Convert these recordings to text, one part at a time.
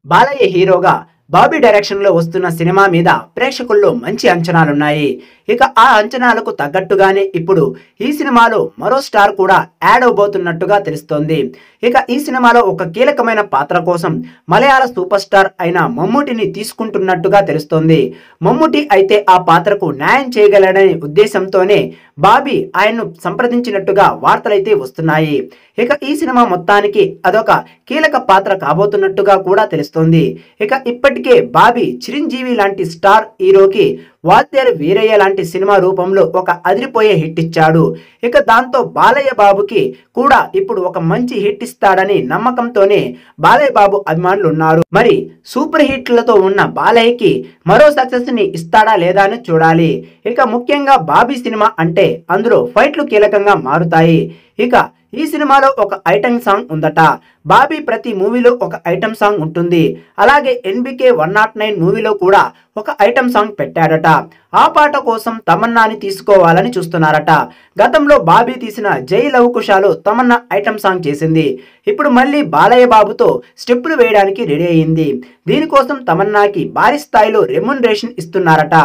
బాలయ్య హీరోగా బాబీ డైరెక్షన్ లో వస్తున్న సినిమా మీద ప్రేక్షకుల్లో మంచి అంచనాలున్నాయి. ఇక ఆ అంచనాలకు తగ్గట్టుగానే ఇప్పుడు ఈ సినిమాలో మరో స్టార్ కూడా యాడ్ అవబోతున్నట్టుగా తెలుస్తోంది. ఇక ఈ సినిమాలో ఒక కీలకమైన పాత్ర కోసం మలయాళ సూపర్ స్టార్ అయిన మమ్ముటిని తీసుకుంటున్నట్టుగా తెలుస్తోంది. మమ్ముటి అయితే ఆ పాత్రకు న్యాయం చేయగలడనే ఉద్దేశంతోనే బాబీ ఆయన్ను సంప్రదించినట్టుగా వార్తలైతే వస్తున్నాయి. ఇక ఈ సినిమా మొత్తానికి అదొక కీలక పాత్ర కాబోతున్నట్టుగా కూడా తెలుస్తోంది. ఇక ఇప్పటికే బాబీ చిరంజీవి లాంటి స్టార్ హీరోకి వాల్తేరు వీరయ్య లాంటి సినిమా రూపంలో ఒక అదిరిపోయే హిట్ ఇచ్చాడు. ఇక దాంతో బాలయ్య బాబుకి కూడా ఇప్పుడు ఒక మంచి హిట్ ఇస్తాడని నమ్మకంతోనే బాలయ్య బాబు అభిమానులు ఉన్నారు. మరి సూపర్ హిట్లతో ఉన్న బాలయ్యకి మరో సక్సెస్ ని ఇస్తాడా లేదా అని చూడాలి. ఇక ముఖ్యంగా బాబీ సినిమా అంటే అందులో ఫైట్లు కీలకంగా మారుతాయి. ఇక ఈ సినిమాలో ఒక ఐటమ్ సాంగ్ ఉందట. బాబీ ప్రతి మూవీలో ఒక ఐటమ్ సాంగ్ ఉంటుంది. అలాగే ఎన్బికే 109 మూవీలో కూడా ఒక ఐటమ్ సాంగ్ పెట్టాడట. ఆ పాట కోసం తమన్నాని తీసుకోవాలని చూస్తున్నారట. గతంలో బాబీ తీసిన జై లవకుశలో తమన్నా ఐటమ్ సాంగ్ చేసింది. ఇప్పుడు మళ్ళీ బాలయ్య బాబుతో స్టెప్పులు వేయడానికి రెడీ అయింది. దీనికోసం తమన్నాకి భారీ స్థాయిలో రెమ్యునరేషన్ ఇస్తున్నారట.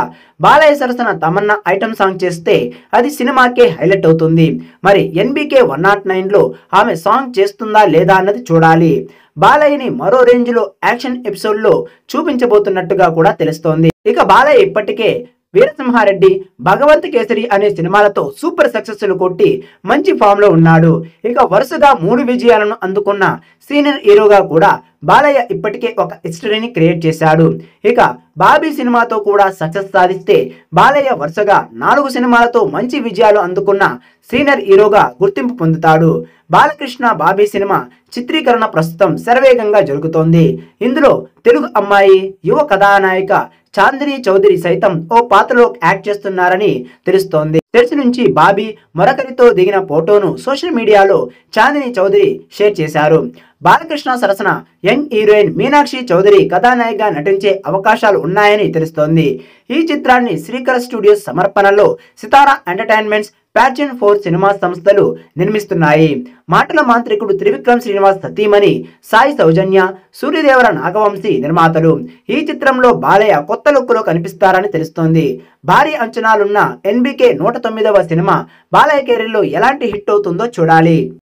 బాలయ్య సరసన తమన్నా ఐటమ్ సాంగ్ చేస్తే అది సినిమాకే హైలైట్ అవుతుంది. మరి ఎన్బికే 109లో ఆమె సాంగ్ చేస్తుందా లేదా అన్నది చూడాలి. బాలయ్యని మరో రేంజ్ లో యాక్షన్ ఎపిసోడ్ లో చూపించబోతున్నట్టుగా కూడా తెలుస్తోంది. ఇక బాలయ్య ఇప్పటికే వీరసింహారెడ్డి, భగవంత్ కేసరి అనే సినిమాలతో సూపర్ సక్సెస్ కొట్టి మంచి ఫామ్ లో ఉన్నాడు. ఇక వరుసగా 3 విజయాలను అందుకున్న సీనియర్ హీరోగా కూడా బాలయ్య ఇప్పటికే ఒక హిస్టరీని క్రియేట్ చేశాడు. ఇక బాబీ సినిమాతో కూడా సక్సెస్ సాధిస్తే బాలయ్య వరుసగా 4 సినిమాలతో మంచి విజయాలు అందుకున్న సీనియర్ హీరోగా గుర్తింపు పొందుతాడు. బాలకృష్ణ బాబీ సినిమా చిత్రీకరణ ప్రస్తుతం శరవేగంగా జరుగుతోంది. ఇందులో తెలుగు అమ్మాయి, యువ కథానాయిక చాందిని చౌదరి సైతం ఓ పాత్రలో యాక్ట్ చేస్తున్నారని తెలుస్తోంది. చర్చ్ నుంచి బాబీ మరొకరితో దిగిన ఫోటోను సోషల్ మీడియాలో చాందిని చౌదరి షేర్ చేశారు. బాలకృష్ణ సరసన యంగ్ హీరోయిన్ మీనాక్షి చౌదరి కథానాయికగా నటించే అవకాశాలు ఉన్నాయని తెలుస్తోంది. ఈ చిత్రాన్ని శ్రీకర స్టూడియోస్ సమర్పణలో సితారా ఎంటర్టైన్మెంట్స్, ప్యాషన్ 4 సినిమా సంస్థలు నిర్మిస్తున్నాయి. మాటల మాంత్రికుడు త్రివిక్రమ్ శ్రీనివాస్ సతీమణి సాయి సౌజన్య, సూర్యదేవర నాగవంశీ నిర్మాతలు. ఈ చిత్రంలో బాలయ్య కొత్త లుక్ లో కనిపిస్తారని తెలుస్తోంది. భారీ అంచనాలున్న ఎన్బికే 109వ సినిమా బాలయ్య కెరీర్ లో ఎలాంటి హిట్ అవుతుందో చూడాలి.